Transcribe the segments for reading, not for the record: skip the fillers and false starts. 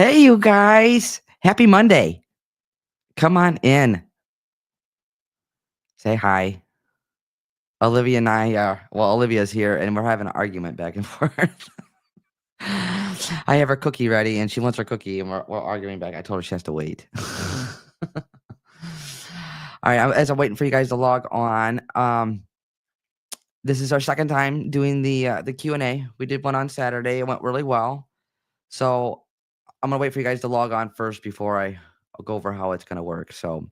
Hey, you guys. Happy Monday. Come on in. Say hi. Olivia and I are, well, Olivia's here and we're having an argument back and forth. I have her cookie ready and she wants her cookie and we're arguing back. I told her she has to wait. All right. As I'm waiting for you guys to log on, this is our second time doing the Q&A. We did one on Saturday. It went really well. So I'm going to wait for you guys to log on first before I'll go over how it's going to work. So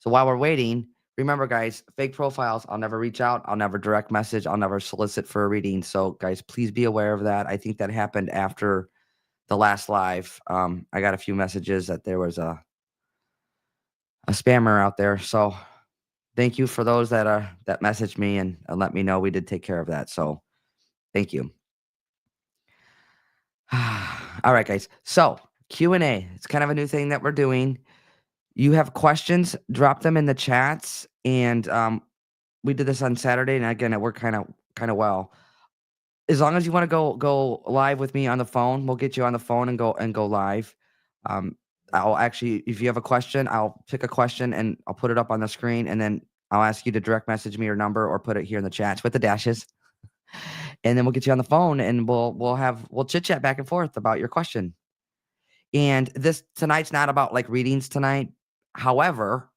while we're waiting, remember, guys, fake profiles. I'll never reach out. I'll never direct message. I'll never solicit for a reading. So, guys, please be aware of that. I think that happened after the last live. I got a few messages that there was a spammer out there. So, thank you for those that messaged me and let me know we did take care of that. So, thank you. All right, guys. So, Q&A. It's kind of a new thing that we're doing. You have questions, drop them in the chats, and we did this on Saturday, and again, it worked kind of well. As long as you want to go live with me on the phone, we'll get you on the phone and go live. I'll actually, if you have a question, I'll pick a question and I'll put it up on the screen, and then I'll ask you to direct message me your number or put it here in the chats with the dashes, and then we'll get you on the phone and we'll chit chat back and forth about your question. And tonight's not about like readings tonight. However,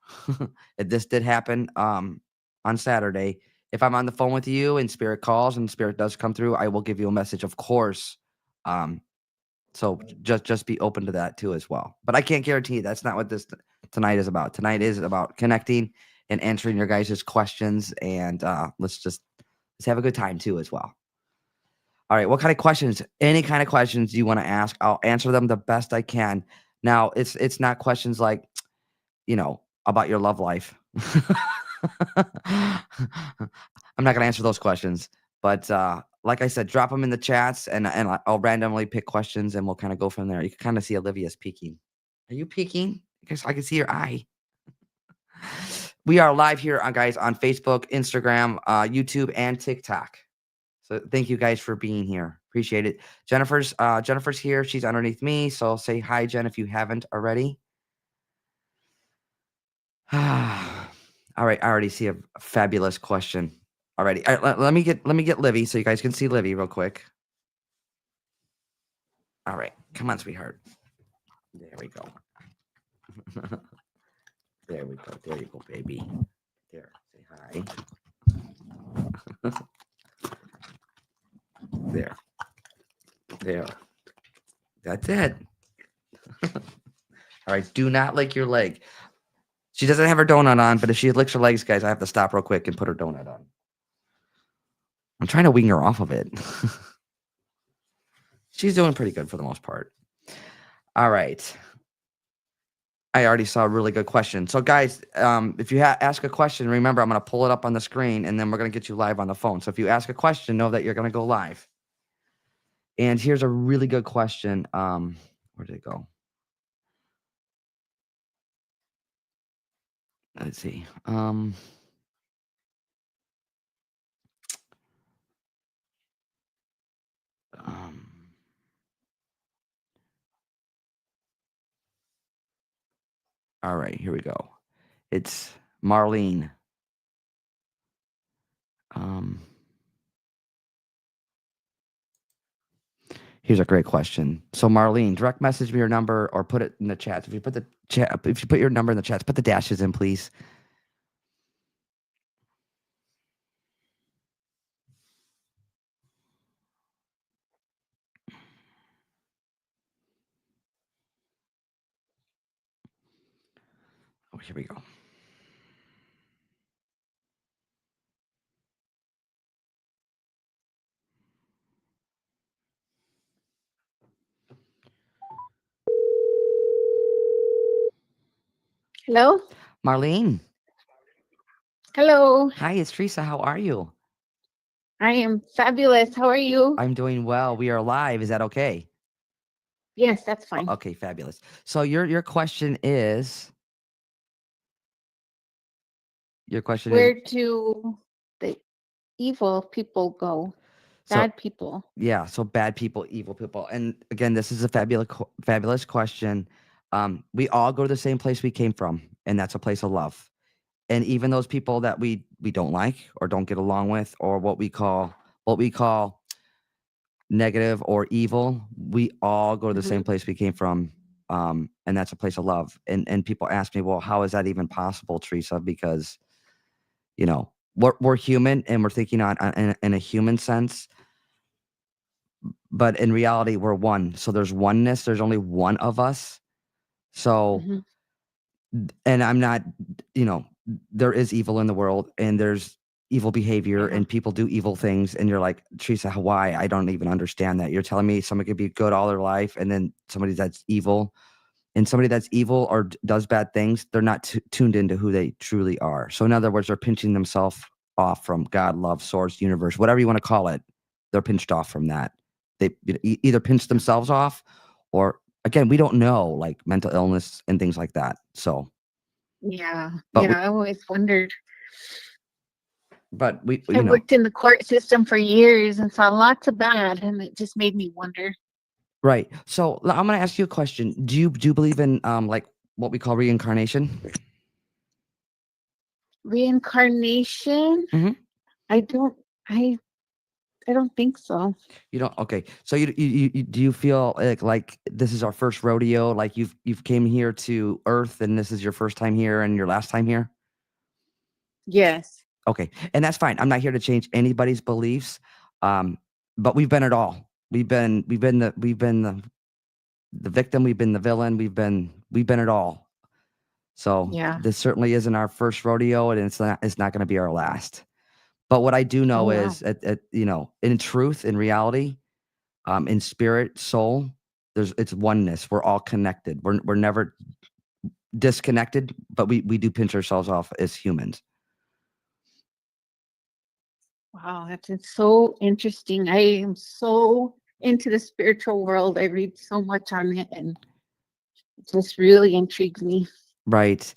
this did happen on Saturday. If I'm on the phone with you and spirit calls and spirit does come through, I will give you a message, of course. So just be open to that too as well. But I can't guarantee that's not what this tonight is about. Tonight is about connecting and answering your guys' questions, and let's have a good time too as well. All right, what kind of questions? Any kind of questions you want to ask, I'll answer them the best I can. Now, it's not questions like, about your love life. I'm not going to answer those questions, but like I said, drop them in the chats, and I'll randomly pick questions, and we'll kind of go from there. You can kind of see Olivia's peeking. Are you peeking? Because I can see your eye. We are live here, guys, on Facebook, Instagram, YouTube, and TikTok. So thank you guys for being here. Appreciate it. Jennifer's here. She's underneath me. So say hi, Jen, if you haven't already. All right. I already see a fabulous question already. All right, let me get Livy so you guys can see Livy real quick. All right. Come on, sweetheart. There we go. There we go. There you go, baby. There. Say hi. There. That's it. All right. Do not lick your leg. She doesn't have her donut on, but if she licks her legs, guys, I have to stop real quick and put her donut on. I'm trying to wean her off of it. She's doing pretty good for the most part. All right. I already saw a really good question. So, guys, if you ask a question, remember, I'm going to pull it up on the screen, and then we're going to get you live on the phone. So if you ask a question, know that you're going to go live. And here's a really good question. Where did it go? Let's see. All right, here we go. It's Marlene. Here's a great question. So Marlene, direct message me your number or put it in the chat. If you put your number in the chat, put the dashes in, please. Oh, here we go. Hello? Marlene. Hello. Hi, it's Teresa. How are you? I am fabulous. How are you? I'm doing well. We are live. Is that okay? Yes, that's fine. Okay, fabulous. So your question is Where do the evil people go? So Bad people. yeah, so bad people, evil people. And again, this is a fabulous question. We all go to the same place we came from, and that's a place of love. And even those people that we don't like or don't get along with, or what we call negative or evil, we all go to the Hmm. same place we came from. And that's a place of love. And people ask me, well, how is that even possible, Teresa? Because we're human and we're thinking in a human sense, but in reality we're one. So there's oneness. There's only one of us. So, Hmm. and I'm not, you know, there is evil in the world, and there's evil behavior, Yeah. and people do evil things. And you're like, Teresa, why? I don't even understand that. You're telling me someone could be good all their life, and then somebody that's evil, and somebody that's evil or does bad things, they're not tuned into who they truly are. So in other words, they're pinching themselves off from God, love, source, universe, whatever you want to call it. They're pinched off from that. They either pinch themselves off, or again, we don't know, like mental illness and things like that. So, Yeah. but Yeah. I always wondered. we, I worked in the court system for years and saw lots of bad, and it just made me wonder. right. So I'm going to ask you a question. Do you believe in like what we call reincarnation? Reincarnation? Hmm. I don't. I. I don't think so. You don't. Okay. So you do you feel like this is our first rodeo? Like you've came here to Earth, and this is your first time here and your last time here? Yes. Okay, and that's fine. I'm not here to change anybody's beliefs. Um, but we've been it all. We've been the victim. We've been the villain. We've been it all. So Yeah. this certainly isn't our first rodeo, and it's not going to be our last. But what I do Oh know wow. is, in truth, in reality, in spirit, soul, it's oneness. We're all connected. We're never disconnected, but we do pinch ourselves off as humans. Wow, that's so interesting. I am so into the spiritual world. I read so much on it, and it just really intrigues me. Right.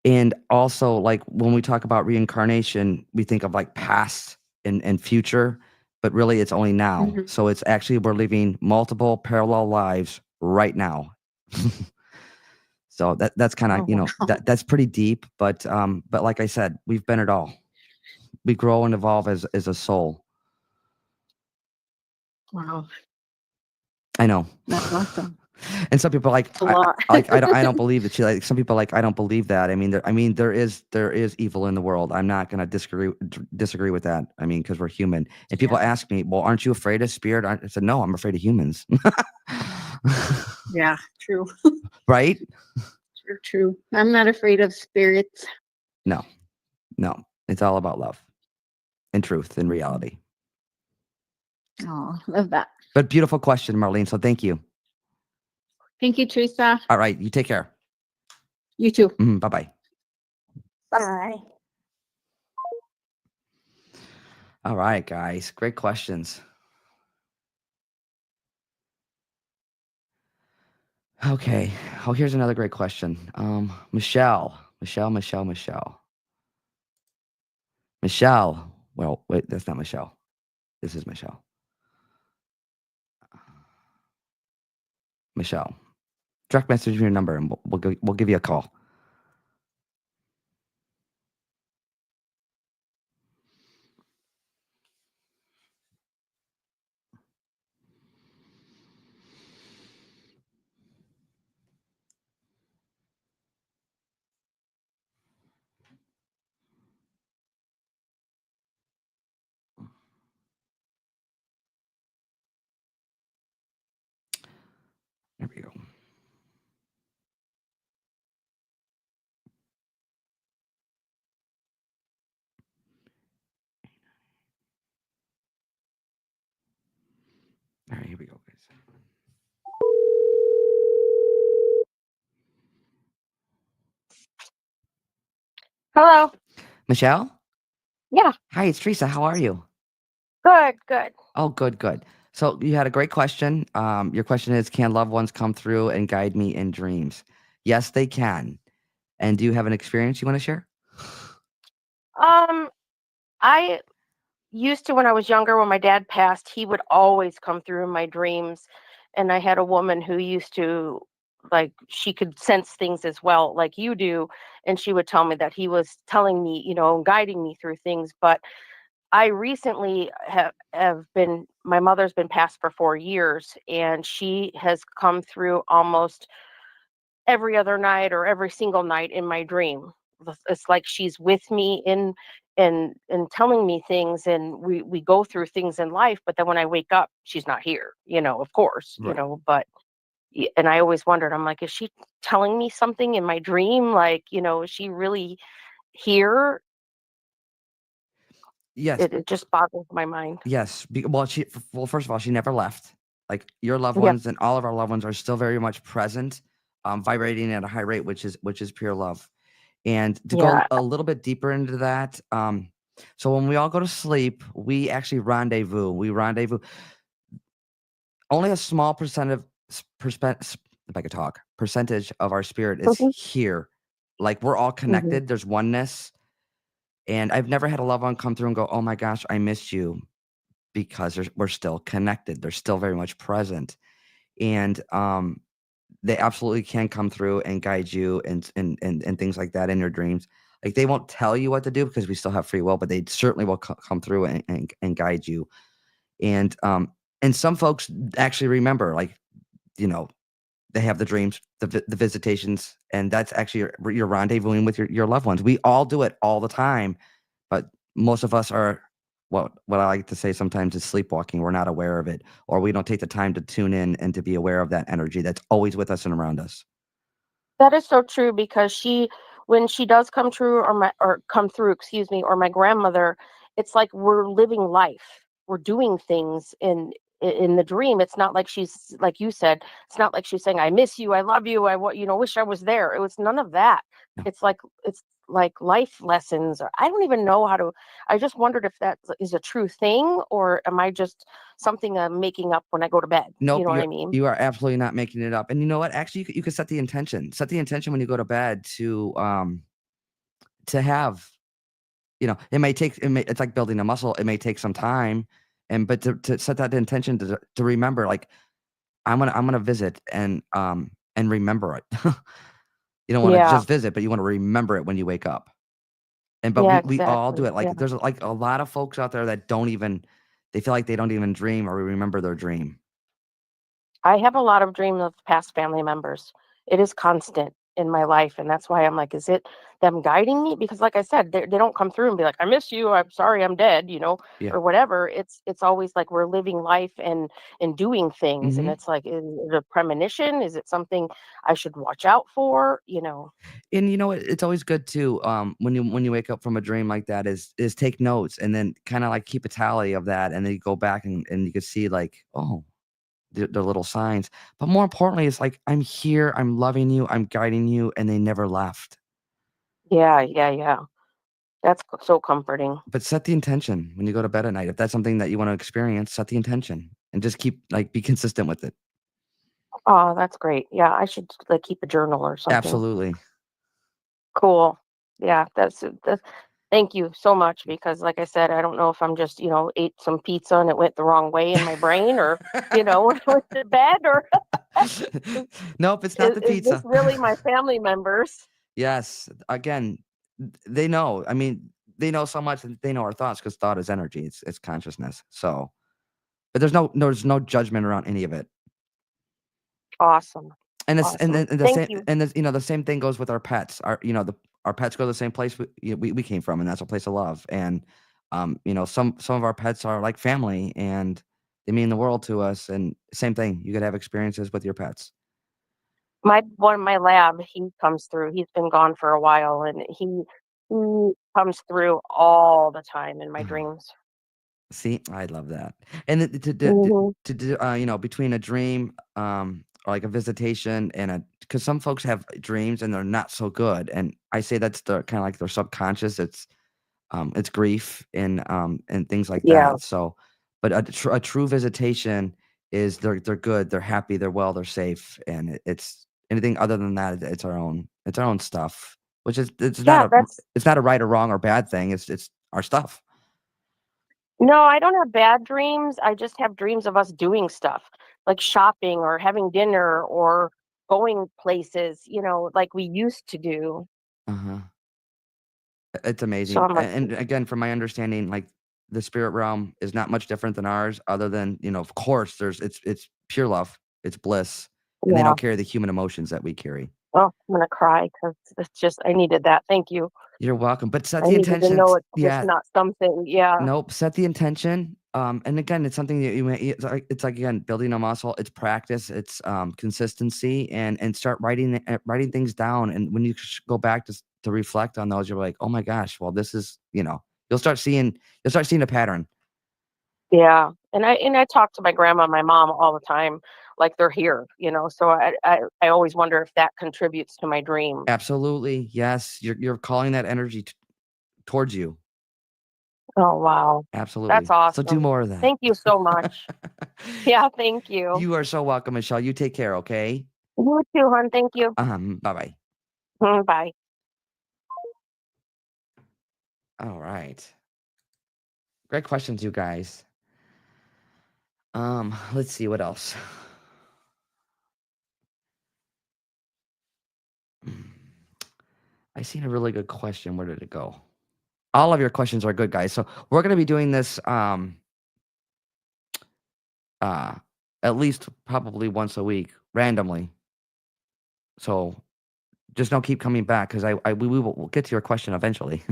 And also, like when we talk about reincarnation, we think of like past and future, but really it's only now. Mhm. So it's actually we're living multiple parallel lives right now. So that's kind of, Oh wow. that's pretty deep, but like I said, we've been it all. We grow and evolve as a soul. Wow, I know. that's awesome. And some people are like, It's a lot. I don't believe that. Like some people are like, I don't believe that. There is evil in the world. I'm not going to disagree with that. I mean, because we're human. And people Yeah. ask me, well, aren't you afraid of spirit? I said, no, I'm afraid of humans. Yeah, true. Right? True, true. I'm not afraid of spirits. No, no. It's all about love and truth and Mhm. reality. Oh, love that. But beautiful question, Marlene. So thank you. Thank you, Teresa. All right, you take care. You too. Bye bye. Bye. All right, guys. Great questions. Okay. Oh, here's another great question. Michelle. Well, wait, that's not Michelle. This is Michelle. Michelle. Direct message me your number, and we'll give you a call. There we go. All right, here we go, guys. Hello. Michelle? Yeah, Hi, it's Teresa. How are you? good, good. Oh, good, good. So you had a great question. Your question is, can loved ones come through and guide me in dreams? Yes, they can. And do you have an experience you want to share? Um, I used to when I was younger, when my dad passed, he would always come through in my dreams. And I had a woman who used to, like, she could sense things as well, like you do. And she would tell me that he was telling me, and guiding me through things. But I recently have been, my mother's been passed for 4 years, and she has come through almost every other night or every single night in my dream. It's like she's with me in and telling me things, and we go through things in life, but then when I wake up, she's not here, of course, Right. but and I always wondered, I'm like, is she telling me something in my dream? Like, is she really here? Yes. It just boggles my mind. Yes. Well, first of all, she never left. Like your loved Yep. ones and all of our loved ones are still very much present, vibrating at a high rate, which is pure love. And to go Yeah. a little bit deeper into that, so when we all go to sleep, we actually rendezvous. We rendezvous. Only a small if I could talk, percentage of our spirit is Hmm. here. Like we're all Hmm. connected. There's oneness. And I've never had a loved one come through and go, "Oh my gosh, I missed you," because we're still connected. They're still very much present. And they absolutely can come through and guide you and things like that in your dreams. Like they won't tell you what to do because we still have free will, but they certainly will come through and guide you. And and some folks actually remember, like, you know, they have the dreams, the visitations, and that's actually your rendezvousing with your loved ones. We all do it all the time, but most of us are what I like to say sometimes is sleepwalking. We're not aware of it, or we don't take the time to tune in and to be aware of that energy that's always with us and around us. That is so true because when she does come true, or come through, excuse me, or my grandmother, it's like we're living life. We're doing things in the dream. It's not like she's, like you said, it's not like she's saying, "I miss you, I love you, wish I was there." It was none of that. No. It's like life lessons. Or I don't even know how to. I just wondered if that is a true thing, or am I just something I'm making up when I go to bed? You Nope, know what you I mean? you are absolutely not making it up. And you know what? Actually, you could set the intention. Set the intention when you go to bed to have, it's like building a muscle. It may take some time, but to set that intention to remember, like I'm gonna visit and remember it. You don't want to Yeah. just visit, but you want to remember it when you wake up. But Yeah. we all do Exactly. it. Yeah. Like there's like a lot of folks out there that don't even they feel like they don't even dream or remember their dream. I have a lot of dreams of past family members. It is constant in my life, and that's why I'm like, is it them guiding me? Because, like I said, they don't come through and be like, "I miss you. I'm sorry, I'm dead," Yeah. or whatever. It's always like we're living life and doing things, and Mhm. it's like, is it a premonition? Is it something I should watch out for? And you know what? It's always good to when you wake up from a dream like that is take notes and then kind of like keep a tally of that and then you go back and you can see like, oh, the little signs. But more importantly, it's like I'm here, I'm loving you, I'm guiding you, and they never left. Yeah, yeah, yeah. That's so comforting. But set the intention when you go to bed at night. If that's something that you want to experience, set the intention and just be consistent with it. Oh, that's great. Yeah, I should like keep a journal or something. Absolutely. Cool. Yeah, that's thank you so much because like I said, I don't know if I'm just, ate some pizza and it went the wrong way in my brain or, went to bed or is, Nope, it's not is the is this pizza. really my family members? Yes. Again, they know. I mean, they know so much that they know our thoughts because thought is energy. It's consciousness. So, but there's no judgment around any of it. Awesome. And this and Awesome. then and the Thank same you. and this, the same thing goes with our pets. Our pets go to the same place we came from, and that's a place of love. And some of our pets are like family, and they mean the world to us. And same thing, you could have experiences with your pets. My lab, he comes through. He's been gone for a while and he comes through all the time in my Oh, dreams. see, I love that. And Hmm. to do, between a dream, or like a visitation and because some folks have dreams and they're not so good, and I say that's the kind of like their subconscious. It's grief and things like Yeah. that. So, but a true visitation is they're good, they're happy, they're well, they're safe, and it's anything other than that. It's our own stuff, which is Yeah, that's it's not a right or wrong or bad thing. It's our stuff. No, I don't have bad dreams. I just have dreams of us doing stuff like shopping or having dinner or going places, like we used to do. Uh-huh. It's So amazing. I'm like, And again, from my understanding, like the spirit realm is not much different than ours, other than, of course, it's pure love, it's bliss, and they yeah. don't carry the human emotions that we carry. Oh, I'm gonna cry because it's just I needed that. Thank you. You're welcome. But set I the needed to intention. know it's just Yeah, not something. Yeah. nope. Set the intention. And again, it's something that it's like again building a muscle. It's practice. It's consistency, and start writing things down. And when you go back to reflect on those, you're like, oh my gosh, well, this is you'll start seeing a pattern. Yeah. And I talk to my grandma and my mom all the time, like they're here, so I always wonder if that contributes to my dream. Absolutely, yes. You're calling that energy towards you. Oh, wow. That's Absolutely. So do awesome. more of that. Thank you so much. Yeah, thank you. You are so welcome, Michelle. You take care. Okay. You too, hon. Thank you. Bye bye. Bye. All right. Great questions, you guys. Let's see what else. I seen a really good question. Where did it go? All of your questions are good, guys. So we're gonna be doing this uh at least probably once a week, randomly. So just don't keep coming back because we will we'll get to your question eventually.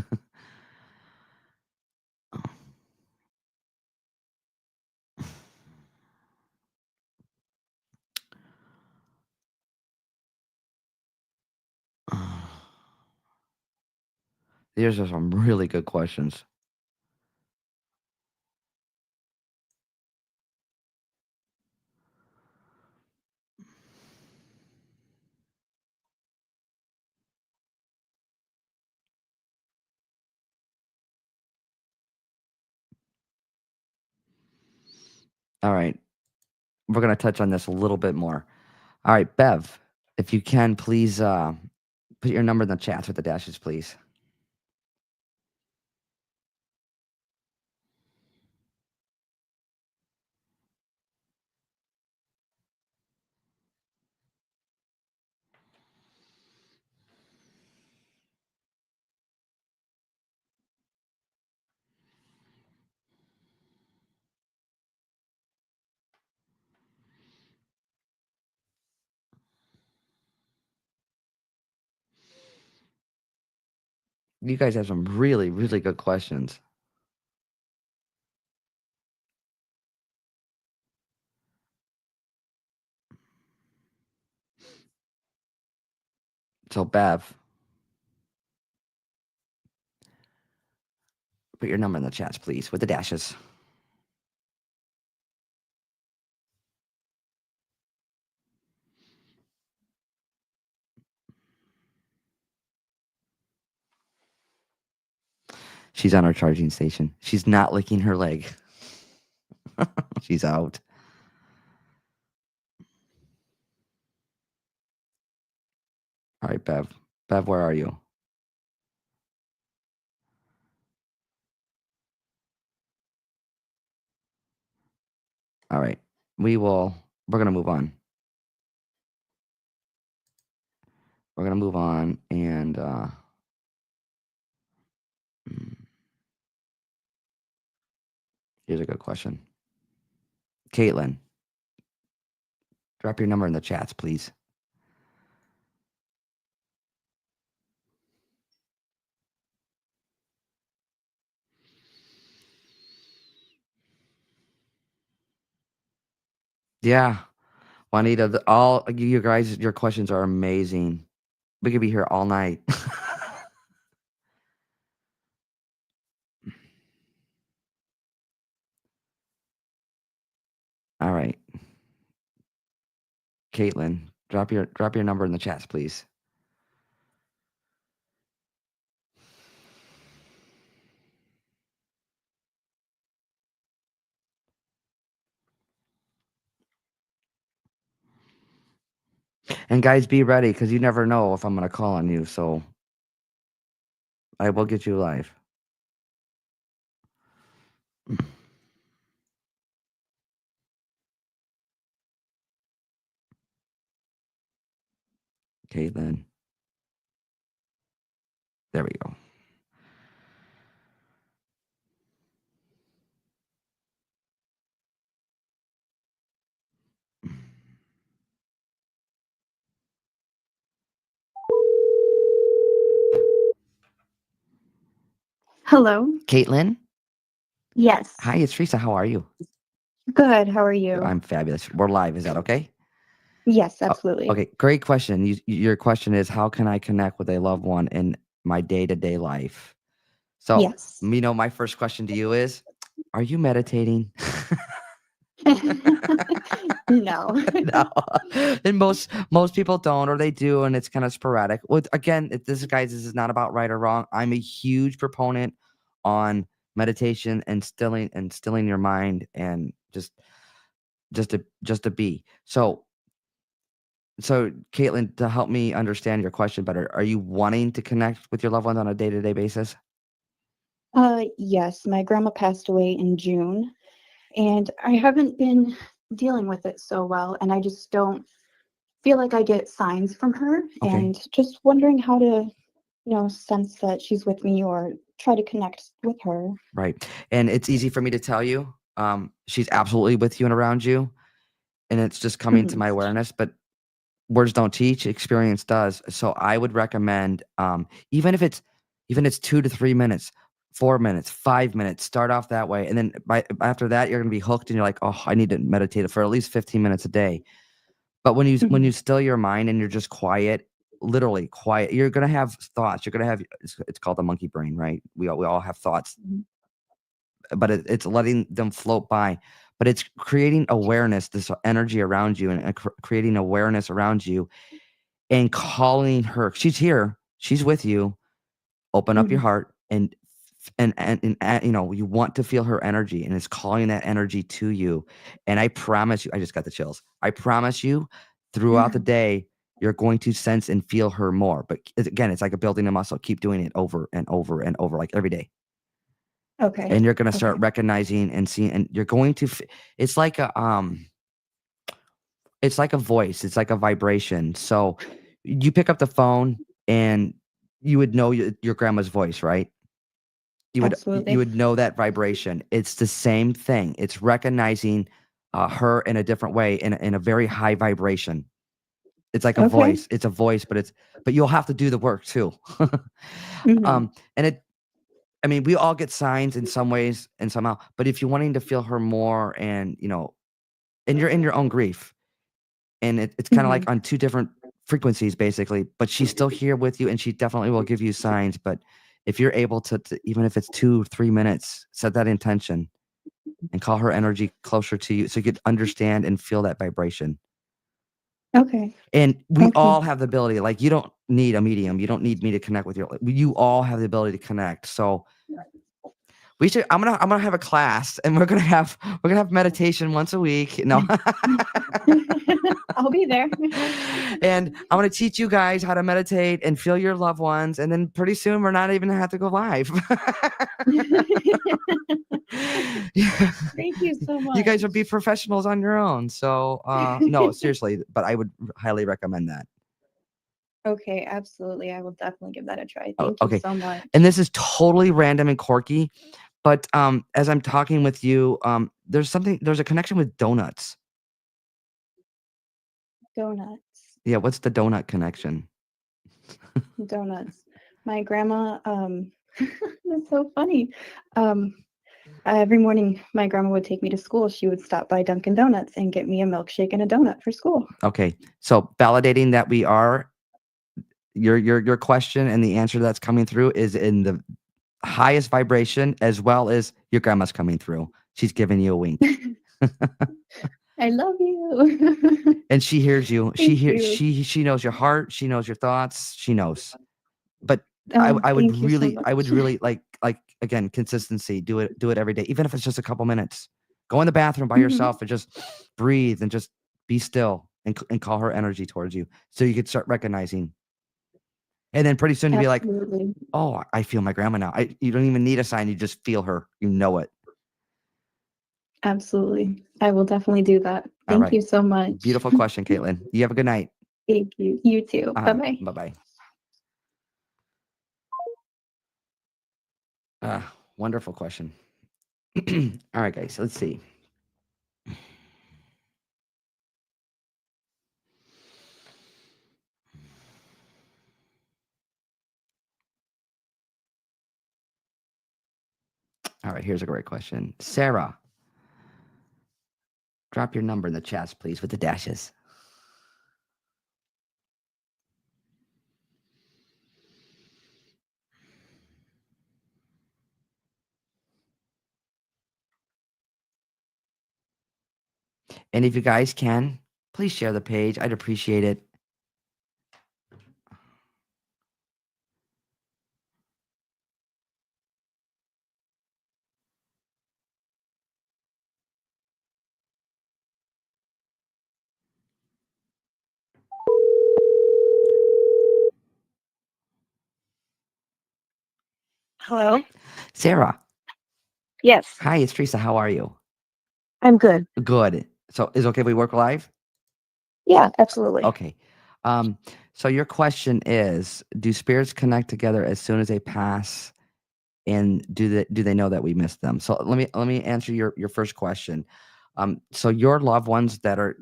These are some really good questions. All right. We're gonna touch on this a little bit more. All right, Bev, if you can, please put your number in the chats with the dashes, please. You guys have some really, really good questions. So, Bev, put your number in the chats, please, with the dashes. She's on our charging station. She's not licking her leg. She's out. All right, Bev. Bev, where are you? All right. We're going to move on. We're going to move on. And here's a good question. Caitlin, drop your number in the chats, please. Yeah. Juanita, all you guys, your questions are amazing. We could be here all night. All right. Caitlin, drop your number in the chats, please. And guys, be ready because you never know if I'm gonna call on you. So I will get you live. Caitlin. There we go. Hello. Caitlin? Yes. Hi, it's Teresa. How are you? Good. How are you? I'm fabulous. We're live. Is that okay? Yes, absolutely. Okay, great question. Your question is, how can I connect with a loved one in my day-to-day life? So, Yes. my first question to you is, are you meditating? No. No. And most people don't, or they do, and it's kind of sporadic. Well, again, this is not about right or wrong. I'm a huge proponent on meditation and stilling your mind and just to be. So Caitlin, to help me understand your question better, are you wanting to connect with your loved ones on a day-to-day basis? Yes, my grandma passed away in June, and I haven't been dealing with it so well, and I just don't feel like I get signs from her, Okay. and just wondering how to, sense that she's with me or try to connect with her. Right. And it's easy for me to tell you, she's absolutely with you and around you, and it's just coming to Mhm. my awareness, but words don't teach, experience does. So I would recommend, even if it's 2 to 3 minutes, 4 minutes, 5 minutes, start off that way. And then after that, you're gonna be hooked and you're like, oh, I need to meditate for at least 15 minutes a day. But when you Mhm. still your mind and you're just quiet, literally quiet, you're gonna have thoughts. You're gonna have it's called the monkey brain, right? We all have thoughts, Mhm. but it's letting them float by. But it's creating awareness, this energy around you, and creating awareness around you and calling her. She's here. She's with you. Open up your Mhm. heart and you want to feel her energy, and it's calling that energy to you. And I promise you, I just got the chills. I promise you, throughout the day, you're going to sense and feel her more. But again, it's like a building a muscle. Keep doing it over and over and over, like every day. Okay. And you're going to start Okay. recognizing and seeing, and you're going to. It's like a voice. It's like a vibration. So you pick up the phone and you would know your grandma's voice, right? You Absolutely. would know that vibration. It's the same thing. It's recognizing her in a different way, in a very high vibration. It's like a Okay. voice. It's a voice, but you'll have to do the work too. Mhm. And I mean, we all get signs in some ways and somehow, but if you're wanting to feel her more, and you're in your own grief, and it's kind of like Mhm. on two different frequencies basically, but she's still here with you and she definitely will give you signs. But if you're able to even if it's 2 3 minutes, set that intention and call her energy closer to you so you could understand and feel that vibration. Okay. And we Okay. all have the ability, like, you don't need a medium, you don't need me to connect with you all have the ability to connect. So I'm gonna have a class, and we're gonna have meditation once a week. No. I'll be there. And I'm gonna teach you guys how to meditate and feel your loved ones, and then pretty soon we're not even gonna have to go live. Yeah. Thank you so You much. guys would be professionals on your own. So no, seriously, but I would highly recommend that. Okay, absolutely. I will definitely give that a try. Oh, Thank you okay. so much. And this is totally random and quirky, but as I'm talking with you, there's a connection with donuts. Donuts. Yeah, what's the donut connection? Donuts. My grandma, that's so funny. Um, every morning my grandma would take me to school. She would stop by Dunkin' Donuts and get me a milkshake and a donut for school. Okay, so validating that we are your question and the answer that's coming through is in the highest vibration, as well as your grandma's coming through. She's giving you a wink. I love you. And she hears you. Thank you. She knows your heart. She knows your thoughts. She knows. But Oh, I would thank you so really, much. like again, consistency. Do it every day, even if it's just a couple minutes. Go in the bathroom by Mhm. yourself and just breathe and just be still and call her energy towards you, so you could start recognizing. And then pretty soon you'd be like, Absolutely. oh, I feel my grandma now. You don't even need a sign. You just feel her. You know it. Absolutely. I will definitely do that. All Thank right. you so much. Beautiful question, Caitlin. You have a good night. Thank you. You too. Bye-bye. Bye-bye. Wonderful question. All right, guys, let's see. All right, here's a great question. Sarah, drop your number in the chats, please, with the dashes. And if you guys can, please share the page. I'd appreciate it. Hello? Sarah, Yes, hi, it's Teresa. How are you? I'm good. Good. So is it okay if we work live? Yeah, absolutely. Okay. Um, so your question is, do spirits connect together as soon as they pass? And do they know that we miss them? So let me answer your first question. So your loved ones that are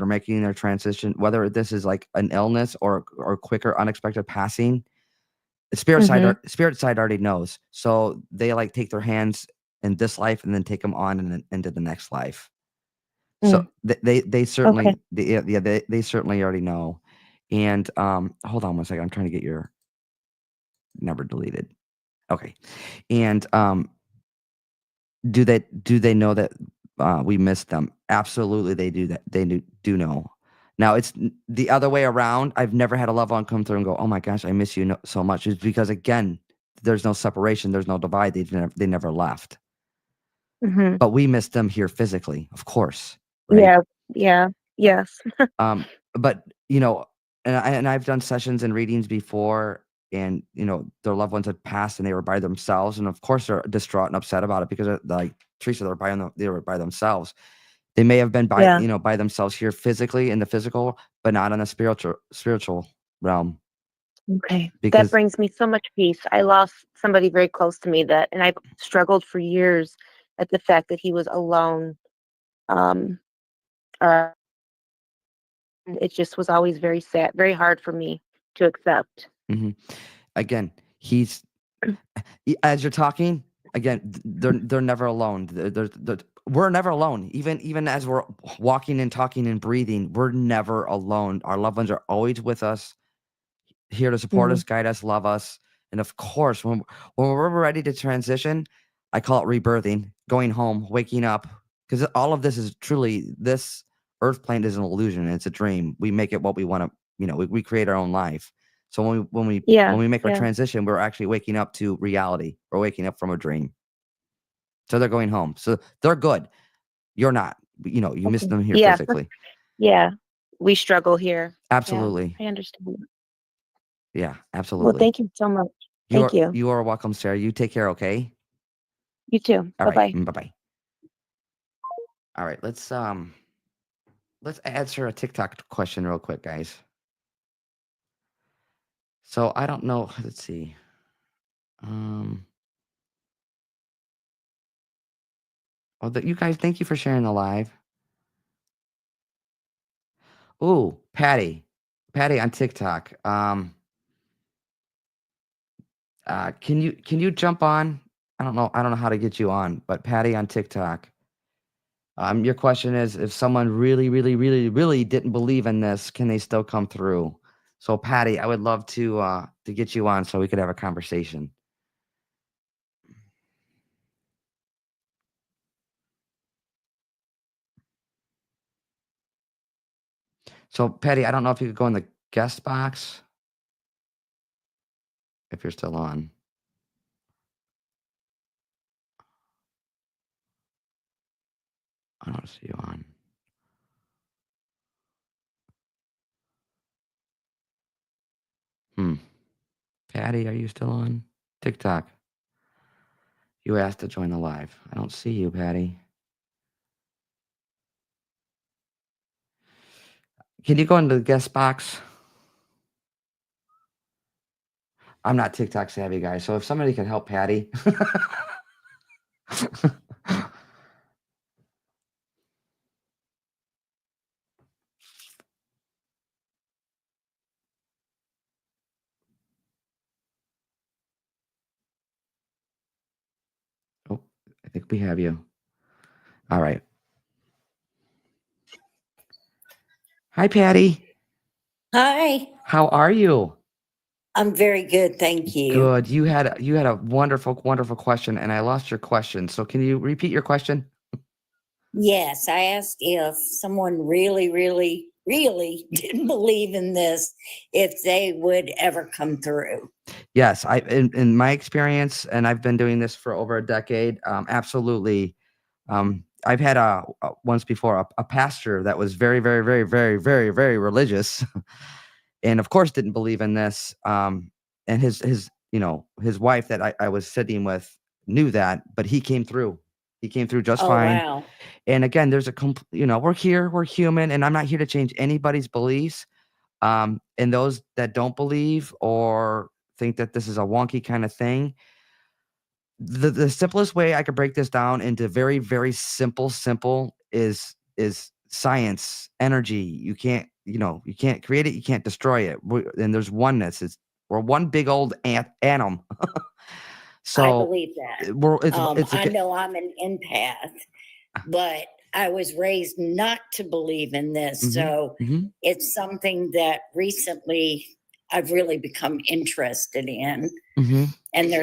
making their transition, whether this is like an illness or quicker unexpected passing, the spirit side already knows. So they like take their hands in this life and then take them on and then into the next life. So they certainly Okay. they certainly already know. And hold on one second. I'm trying to get your number deleted. Okay. And do they know that we miss them? Absolutely, they do that. They do know. Now it's the other way around. I've never had a loved one come through and go, "Oh my gosh, I miss you so much." It's because again, there's no separation, there's no divide. They never left. Mm-hmm. But we miss them here physically, of course, right? Yeah. Yeah. Yes. But and I've done sessions and readings before, and their loved ones had passed, and they were by themselves, and of course they're distraught and upset about it because like Teresa, they were by themselves. They may have been Yeah. by themselves here physically in the physical, but not in the spiritual realm. Okay. That Because brings me so much peace. I lost somebody very close to me and I struggled for years at the fact that he was alone. Um, uh, it just was always very sad, very hard for me to accept. mhm, again, as you're talking again, they're never alone. We're never alone. Even as we're walking and talking and breathing, we're never alone. Our loved ones are always with us, here to support Mm-hmm. us, guide us, love us. And of course, when we're ready to transition, I call it rebirthing, going home, waking up, because all of this is truly, this earth plane is an illusion. It's a dream. We make it what we want to. We create our own life. So Yeah. when we make our Yeah. transition, we're actually waking up to reality. We're waking up from a dream. So they're going home. So they're good. You're not. You miss Okay. them here Yeah. physically. Yeah. We struggle here. Yeah. Absolutely. I understand. Yeah, Well, absolutely. thank you so much. Thank you. You are welcome, Sarah. You take care, okay? You too. All Bye right. bye. Bye-bye. All right, let's answer a TikTok question real quick, guys. So I don't know. Let's see. Um, you guys, thank you for sharing the live. Ooh, Patty on TikTok. Can you jump on? I don't know how to get you on, but Patty on TikTok. Your question is, if someone really, really, really, really didn't believe in this, can they still come through? So Patty, I would love to get you on so we could have a conversation. So Patty, I don't know if you could go in the guest box if you're still on. I don't see you on. Patty, are you still on TikTok? You asked to join the live. I don't see you, Patty. Can you go into the guest box? I'm not TikTok savvy, guys. So if somebody can help Patty. Oh, I think we have you. All right. Hi, Patty. Hi, How are you? I'm very good, thank you. Good. You had a wonderful, wonderful question, and I lost your question. So can you repeat your question? Yes, I asked if someone really, really, really didn't believe in this, if they would ever come through. Yes, in my experience, and I've been doing this for over a decade. Absolutely. I've had once before a pastor that was very, very, very, very, very, very religious, and of course didn't believe in this. And his wife that I was sitting with knew that, but he came through. He came through just Oh, fine. wow. And again, there's we're here, we're human, and I'm not here to change anybody's beliefs. And those that don't believe or think that this is a wonky kind of thing, the simplest way I could break this down into very, very simple is science, energy. You can't create it, you can't destroy it. And there's oneness. We're one big old atom. I So believe that. it's I a know I'm an empath, but I was raised not to believe in this. Mhm, So mhm, it's something that recently I've really become interested in. mhm. And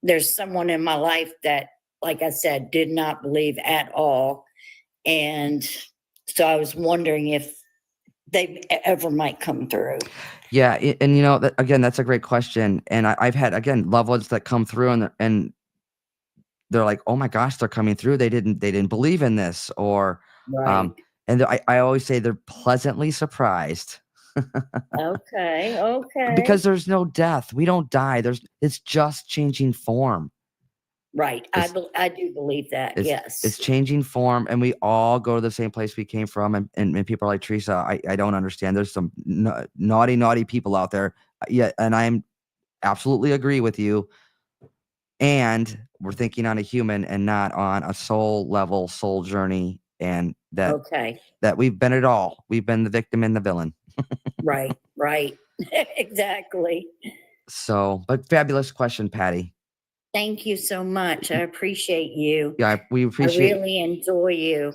there's someone in my life that, like I said, did not believe at all. And so I was wondering if they ever might come through. Yeah, and again, that's a great question. And I've had again loved ones that come through and they're like, "Oh my gosh, they're coming through. They didn't believe in this," or Right. and I always say they're pleasantly surprised Okay. Okay. because there's no death. We don't die. It's just changing form. Right. It's I do believe that. it's Yes. it's changing form, and we all go to the same place we came from. And people are like, Teresa, I don't understand. There's some naughty people out there. Yeah, and I'm absolutely agree with you. And we're thinking on a human and not on a soul level, soul journey, and Okay. that we've been it all. We've been the victim and the villain. Right. Right. Exactly. So, but fabulous question, Patty. Thank you so much. I appreciate you. Yeah, we I appreciate. really enjoy you.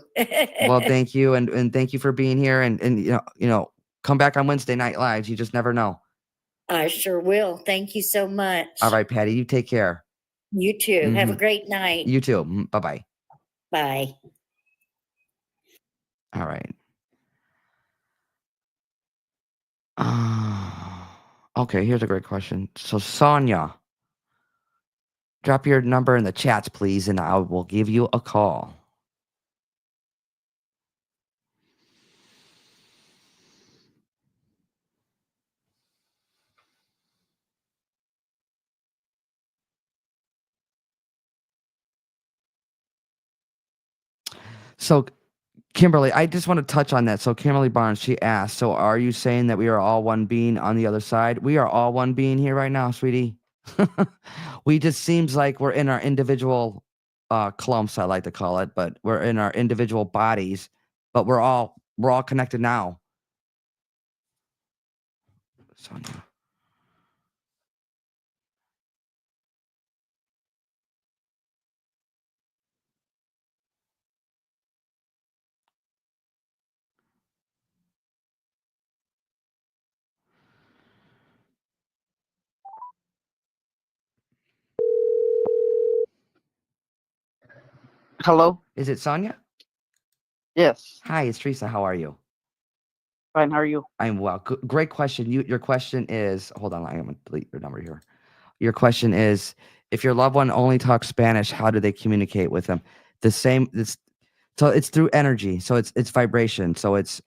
Well, thank you, and thank you for being here, and come back on Wednesday night lives. You just never know. I sure will. Thank you so much. All right, Patty, you take care. You too. Have a Mhm. great night. You too. Bye bye. Bye. All right. Okay, here's a great question. So, Sonia, drop your number in the chats, please, and I will give you a call. So, Kimberly, I just want to touch on that. So, Kimberly Barnes, she asked, so are you saying that we are all one being on the other side? We are all one being here right now, sweetie. We just seems like we're in our individual clumps, I like to call it, but we're in our individual bodies, but we're all connected now. Sonia. Hello? Is it Sonia? Yes. Hi, it's Teresa. How are you? Fine, how are you? I'm well. Great question. Your question is, hold on, I'm gonna delete your number here. Your question is, if your loved one only talks Spanish, how do they communicate with them? The same. So it's through energy. So it's vibration. So it's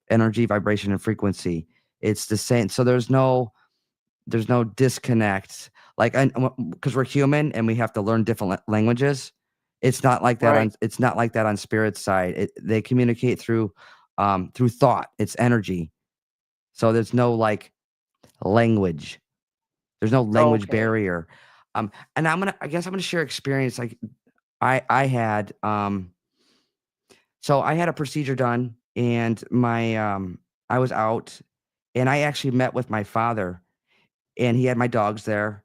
energy, vibration, and frequency. It's the same. So there's no disconnect. Like, because we're human and we have to learn different languages. It's not like that Right. on spirit's side. They communicate through thought. It's energy. So there's no like language. There's no language Okay. barrier. And I guess I'm gonna share experience. Like I had, so I had a procedure done, and I was out, and I actually met with my father, and he had my dogs there,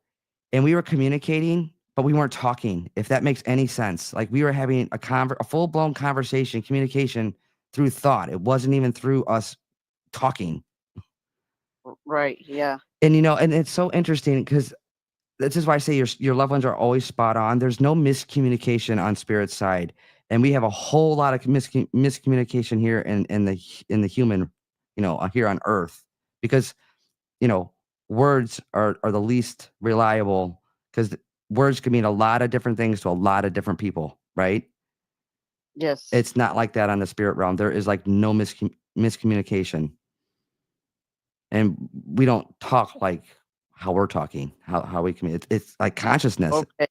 and we were communicating, but we weren't talking, if that makes any sense. Like, we were having a full-blown conversation, communication through thought. It wasn't even through us talking. Right. Yeah. And, and it's so interesting because this is why I say your loved ones are always spot on. There's no miscommunication on spirit's side, and we have a whole lot of miscommunication here in the human, here on Earth, because you know words are the least reliable, because words can mean a lot of different things to a lot of different people, right? Yes. It's not like that on the spirit realm. There is like no miscommunication, and we don't talk like how we're talking, how we communicate. It's like consciousness. Okay.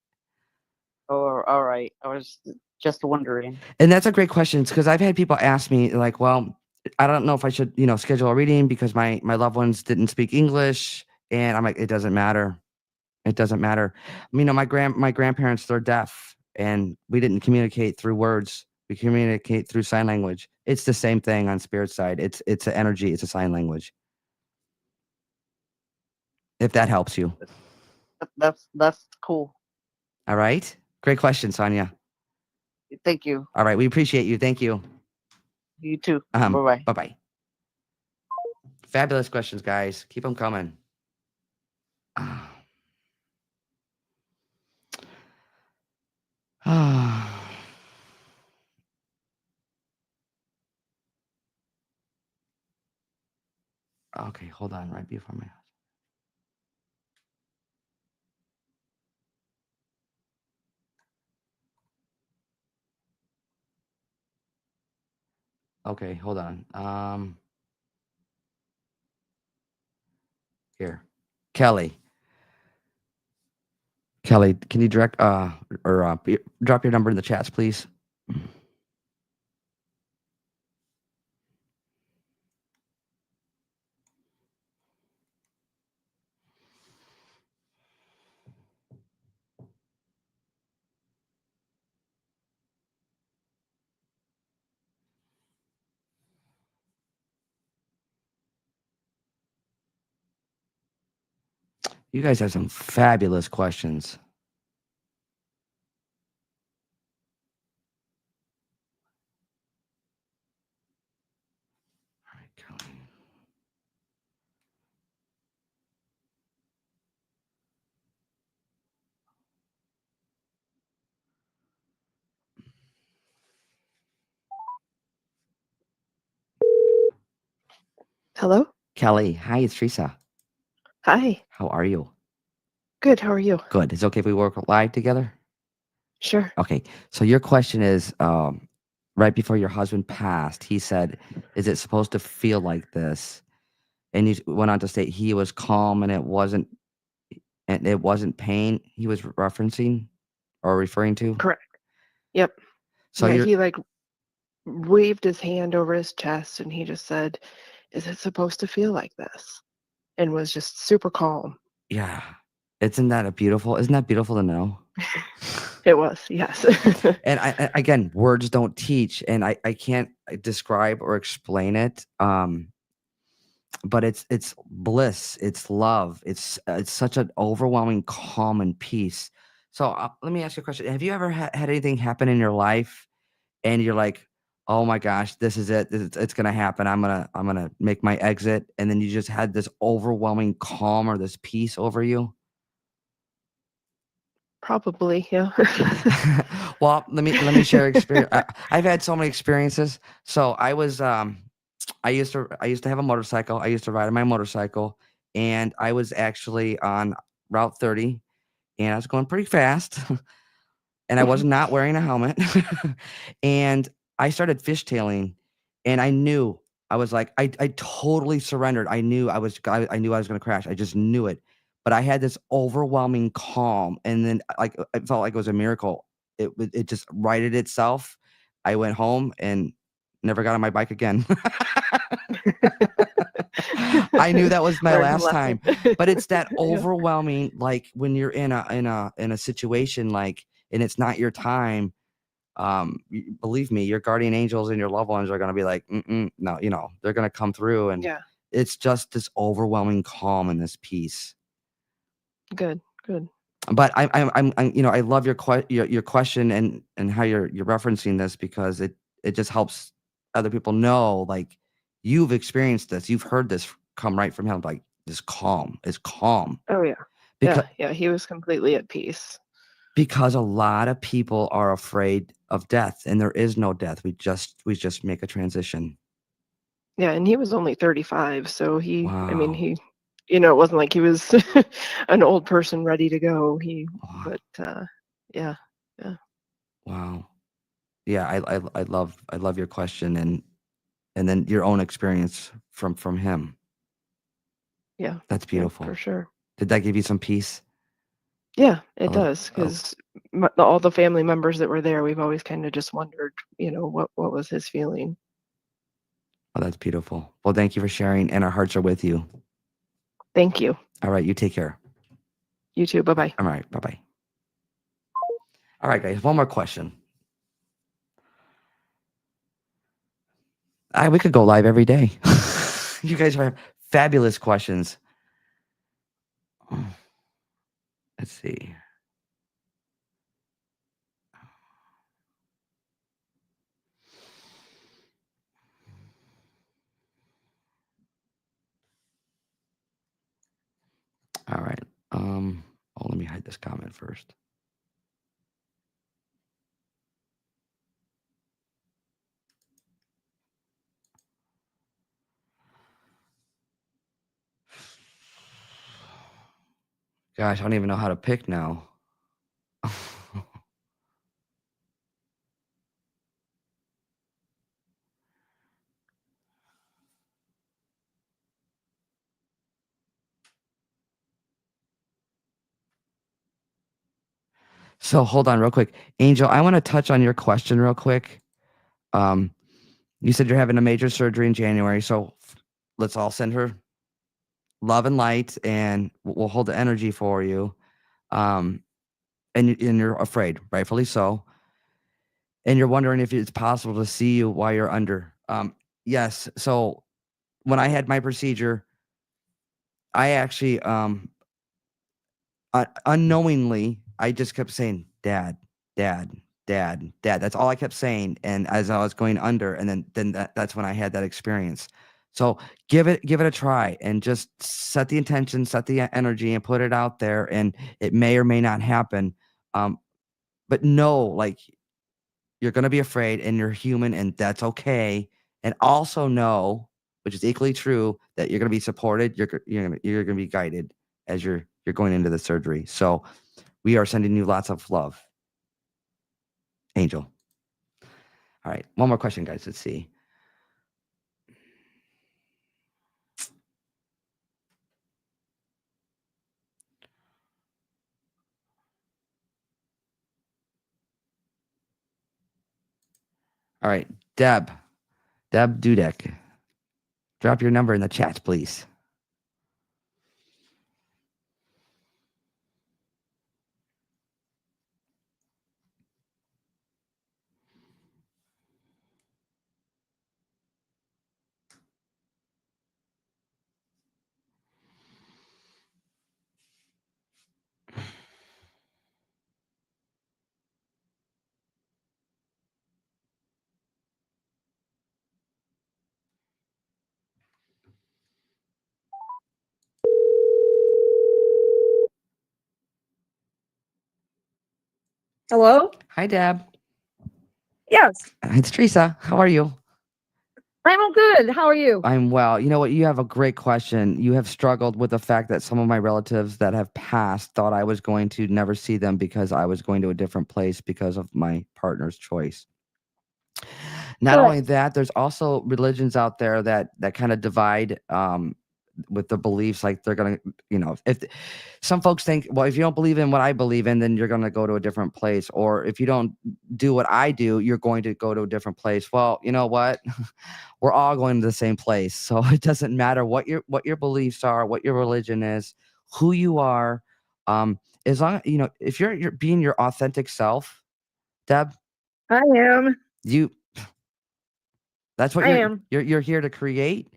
Oh, all right. I was just wondering. And that's a great question, because I've had people ask me like, well, I don't know if I should, schedule a reading because my loved ones didn't speak English. And I'm like, it doesn't matter. It doesn't matter. My grandparents, they're deaf, and we didn't communicate through words. We communicate through sign language. It's the same thing on spirit side. It's an energy. It's a sign language. If that helps you. That's cool. All right. Great question, Sonia. Thank you. All right. We appreciate you. Thank you. You too. Bye-bye. Bye-bye. Fabulous questions, guys. Keep them coming. Okay, hold on. Right before my. Okay, hold on. Here, Kelly. Kelly, can you drop your number in the chats, please? You guys have some fabulous questions. All right, Kelly. Hello? Kelly, hi, it's Teresa. Hi. How are you? Good. How are you? Good. It's okay if we work live together? Sure. Okay. So your question is, right before your husband passed, he said, is it supposed to feel like this? And you went on to state he was calm, and it wasn't pain he was referencing or referring to. Correct. Yep. So yeah, you're, he like waved his hand over his chest and he just said, "Is it supposed to feel like this?" And was just super calm. yeah. Isn't that beautiful to know? It was, yes. And again, words don't teach, and I can't describe or explain it. But it's bliss, it's love, it's such an overwhelming calm and peace. So let me ask you a question. Have you ever had anything happen in your life, and you're like, oh my gosh, this is it. It's gonna happen. I'm gonna make my exit, and then you just had this overwhelming calm or this peace over you? Probably, yeah. Well, let me share experience. I've had so many experiences. So I used to have a motorcycle. I used to ride on my motorcycle, and I was actually on Route 30, and I was going pretty fast, and I was not wearing a helmet. And I started fishtailing, and I knew, I was like, I totally surrendered. I knew I was going to crash. I just knew it. But I had this overwhelming calm, and then like it felt like it was a miracle. It just righted itself. I went home and never got on my bike again. I knew that was my Learned a last time. lesson. But it's that Yeah. overwhelming, like when you're in a situation like, and it's not your time. Believe me, your guardian angels and your loved ones are gonna be like, no, they're gonna come through, and Yeah. it's just this overwhelming calm and this peace. Good. Good. But I love your question and how you're referencing this, because it just helps other people know, like, you've experienced this, you've heard this come right from him, like this calm is calm, Oh yeah. because Yeah. He was completely at peace. a lot of people are afraid of death, and there is no death. We just make a transition. Yeah, and he was only 35, so I mean, Wow. it wasn't like he was an old person ready to go. Wow. But yeah. Wow. Yeah, I love your question, and then your own experience from him. Yeah. That's Yeah, beautiful. for sure. Did that give you some peace? Yeah, I it love does, oh, because all the family members that were there, we've always kind of just wondered, what was his feeling. oh, that's beautiful. Well, thank you for sharing, and our hearts are with you. Thank you. All right, you take care. You too. Bye-bye. All right, bye-bye. All right, guys, one more question. We could go live every day. You guys have fabulous questions. Let's see. All right. Let me hide this comment first. Gosh, I don't even know how to pick now. So hold on real quick. Angel, I want to touch on your question real quick. You said you're having a major surgery in January, so let's all send her love and light, and we'll hold the energy for you. And you're afraid, rightfully so. And you're wondering if it's possible to see you while you're under. Yes. So when I had my procedure, I actually unknowingly, I just kept saying, "Dad, Dad, Dad, Dad." That's all I kept saying, and as I was going under, and then that's when I had that experience. So give it a try, and just set the intention, set the energy, and put it out there, and it may or may not happen. But know, like, you're gonna be afraid, and you're human, and that's okay. And also know, which is equally true, that you're gonna be supported. You're gonna be guided as you're going into the surgery. So we are sending you lots of love, Angel. All right, one more question, guys. Let's see. All right, Deb Dudek. Drop your number in the chat, please. Hello? Hi, Deb. Yes, It's Teresa. How are you? I'm good. How are you? I'm well. You know what? You have a great question. You have struggled with the fact that some of my relatives that have passed thought I was going to never see them because I was going to a different place because of my partner's choice. Not only Correct. that, there's also religions out there that kind of divide with the beliefs, like they're gonna, if some folks think, well, if you don't believe in what I believe in, then you're gonna go to a different place, or if you don't do what I do, you're going to go to a different place. Well, you know what? We're all going to the same place, so it doesn't matter what your beliefs are, what your religion is, who you are. As long if you're being your authentic self, Deb, I am. you that's what I am. you're here to create.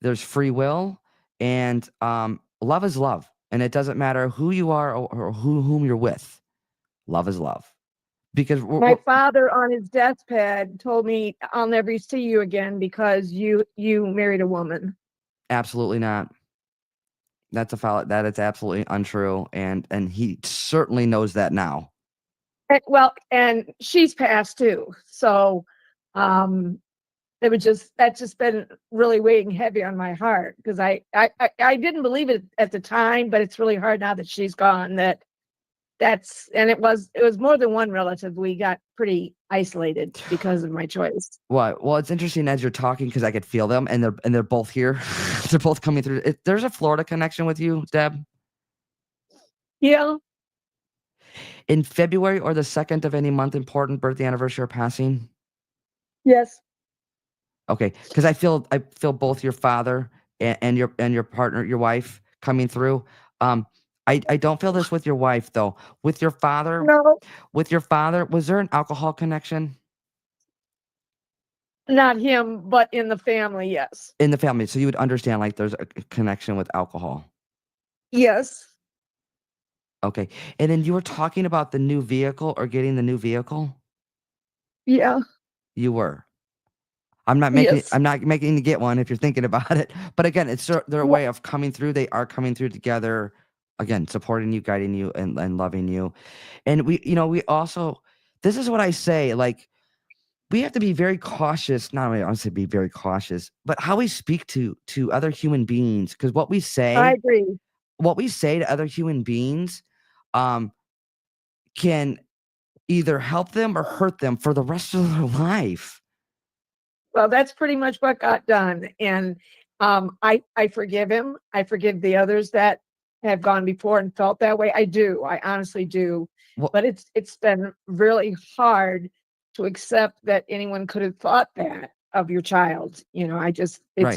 There's free will, and love is love, and it doesn't matter who you are, or whom you're with. Love is love, because My father on his deathbed told me, I'll never see you again because you married a woman. absolutely not. That's a foul. That is absolutely untrue, and he certainly knows that now. And she's passed too. So that's just been really weighing heavy on my heart, because I didn't believe it at the time, but it's really hard now that she's gone. And it was more than one relative. We got pretty isolated because of my choice. Well, it's interesting as you're talking, because I could feel them, and they're both here. They're both coming through. There's a Florida connection with you, Deb. Yeah. In February or the 2nd of any month, important birthday, anniversary, or passing. Yes. Okay, because I feel both your father and your partner, your wife, coming through. I don't feel this with your wife though. With your father, No, was there an alcohol connection not him, but in the family. Yes. in the family? So you would understand, like, there's a connection with alcohol. Yes. Okay, and then you were talking about the new vehicle, or getting the new vehicle. Yeah. You were. I'm not Yes. making you get one if you're thinking about it. But again, it's their way of coming through. They are coming through together, again, supporting you, guiding you, and loving you. And we also, this is what I say, like, we have to be very cautious. Not only honestly be very cautious, but how we speak to other human beings, because what we I say agree. to other human beings, can either help them or hurt them for the rest of their life. Well, that's pretty much what got done. And I forgive him. I forgive the others that have gone before and felt that way. I do. I honestly do. Well, But it's been really hard to accept that anyone could have thought that of your child. right.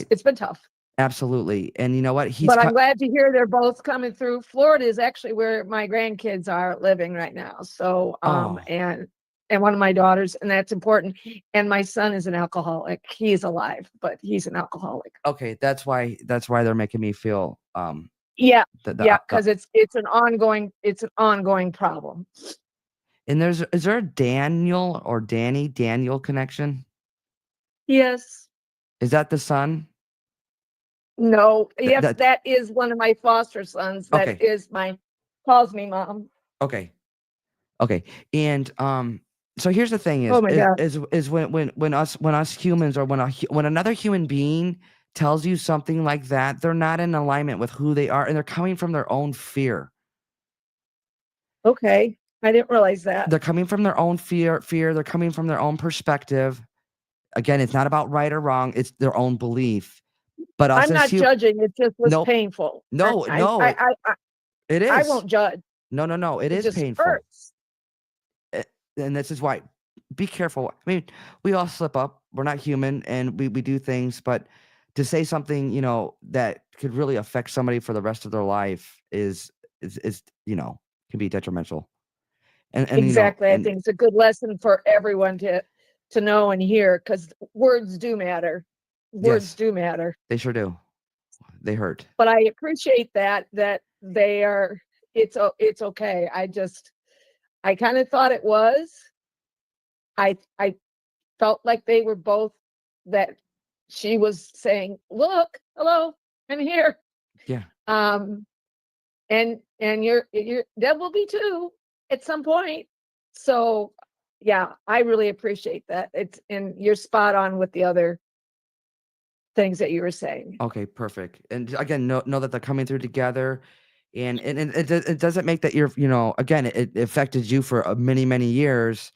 It's been tough. Absolutely. And you know what? But I'm glad to hear they're both coming through. Florida is actually where my grandkids are living right now. So Oh. and one of my daughters, and that's important. And my son is an alcoholic. He is alive, but he's an alcoholic. Okay, that's why they're making me feel Yeah, the because it's an ongoing problem. and is there a Daniel or Daniel connection? Yes. Is that the son? No. Yes, that- that is one of my foster sons. That Okay. is calls me mom. Okay. And so here's the thing Oh my God. is when us humans, or when another human being tells you something like that, they're not in alignment with who they are, and they're coming from their own fear. Okay. I didn't realize that. They're coming from their own fear, they're coming from their own perspective. Again, it's not about right or wrong, it's their own belief. But us I'm not judging. It just was Nope. painful. No, it is. I won't judge. No, it is just painful. hurts. And this is why, be careful. I mean, we all slip up. We're not human, and we do things, but to say something, that could really affect somebody for the rest of their life is can be detrimental. And Exactly. I think it's a good lesson for everyone to know and hear, because words do matter. Words Yes. do matter. They sure do. They hurt. But I appreciate that they are. It's okay. I kind of thought it was. I felt like they were both, that she was saying, "Look, hello, I'm here." Yeah. And you're Deb will be too at some point. So yeah, I really appreciate that. And you're spot on with the other things that you were saying. Okay, perfect. And again, know that they're coming through together, and it doesn't make that you're, again, it affected you for many years,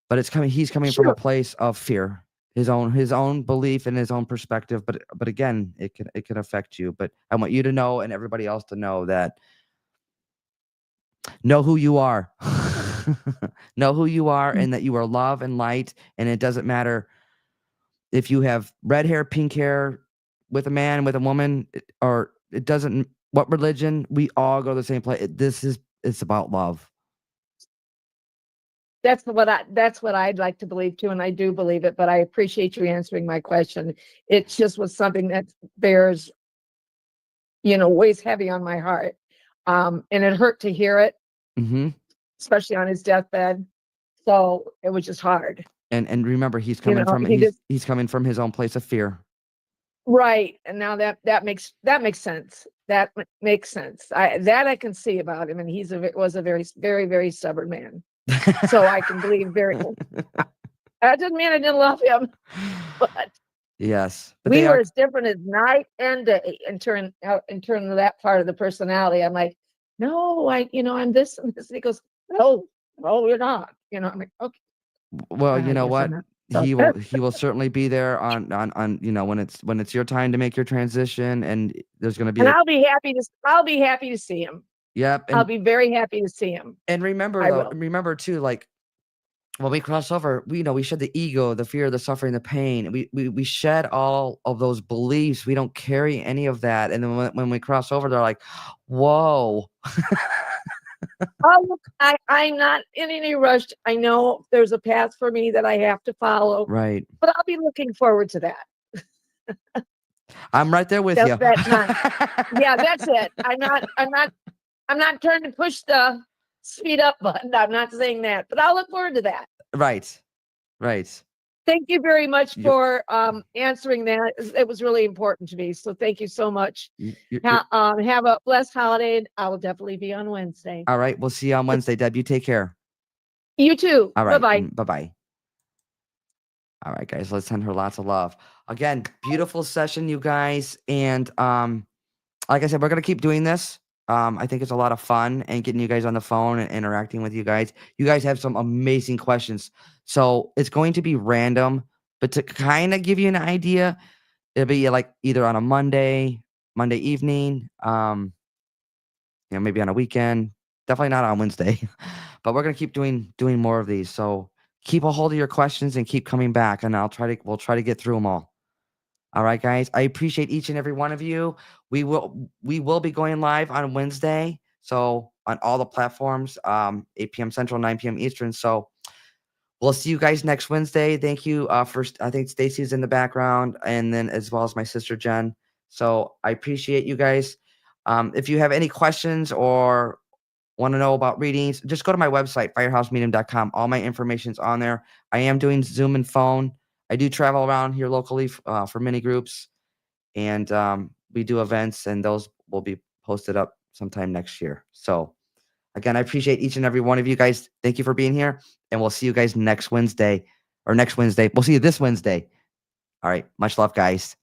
but he's coming from a Sure. place of fear. his own belief and his own perspective. But again, it can affect you. But I want you to know, and everybody else to know, that know who you are. Know who you are, and that you are love and light, and it doesn't matter if you have red hair, pink hair, with a man, with a woman, or it doesn't what religion, we all go to the same place. It's about love. That's what I'd like to believe too, and I do believe it, but I appreciate you answering my question. It just was something that bears, weighs heavy on my heart. And it hurt to hear it, Hmm. especially on his deathbed. So it was just hard. And remember, he's coming from He just he's coming from his own place of fear. right. And now that makes sense. That makes sense. I can see about him, and was a very, very, very stubborn man. So I can believe very. That doesn't mean I didn't love him, but Yes, but we they were are. as different as night and day in turn of that part of the personality. I'm like, no, I'm this and this. And he goes, no, you're not. I'm like, okay, Well, you I know guess I'm what? not. So, He will certainly be there on when it's your time to make your transition, and there's going to be and a I'll be happy to see him. yep. I'll be very happy to see him. And remember I though, will. remember too, like when we cross over, we shed the ego, the fear, the suffering, the pain. We shed all of those beliefs. We don't carry any of that. And then when we cross over, they're like, whoa. Oh, look, I'm not in any rush. I know there's a path for me that I have to follow, Right. but I'll be looking forward to that. I'm right there with Just you. that time. Yeah, that's it. I'm not trying to push the speed up button. I'm not saying that, but I'll look forward to that. Right. Right. Thank you very much You- for answering that. It was really important to me. So thank you so much. you're- Have a blessed holiday. And I will definitely be on Wednesday. all right. We'll see you on Wednesday, Deb. You take care. You too. All right. Bye-bye. Bye-bye. All right, guys. Let's send her lots of love. Again, beautiful session, you guys. And like I said, we're gonna keep doing this. I think it's a lot of fun and getting you guys on the phone and interacting with you guys. You guys have some amazing questions. So it's going to be random, but to kind of give you an idea, it'll be like either on a Monday evening, maybe on a weekend. Definitely not on Wednesday. But we're gonna keep doing more of these. So keep a hold of your questions and keep coming back, and we'll try to get through them all. All right, guys. I appreciate each and every one of you. We will be going live on Wednesday. So on all the platforms, 8 p.m. Central, 9 p.m. Eastern. So we'll see you guys next Wednesday. Thank you. First, I think Stacy's in the background, and then as well as my sister Jen. So I appreciate you guys. If you have any questions or want to know about readings, just go to my website, firehousemedium.com. All my information's on there. I am doing Zoom and phone. I do travel around here locally for mini groups, and we do events, and those will be posted up sometime next year. So again, I appreciate each and every one of you guys. Thank you for being here, and we'll see you guys next Wednesday. We'll see you this Wednesday. All right. Much love, guys.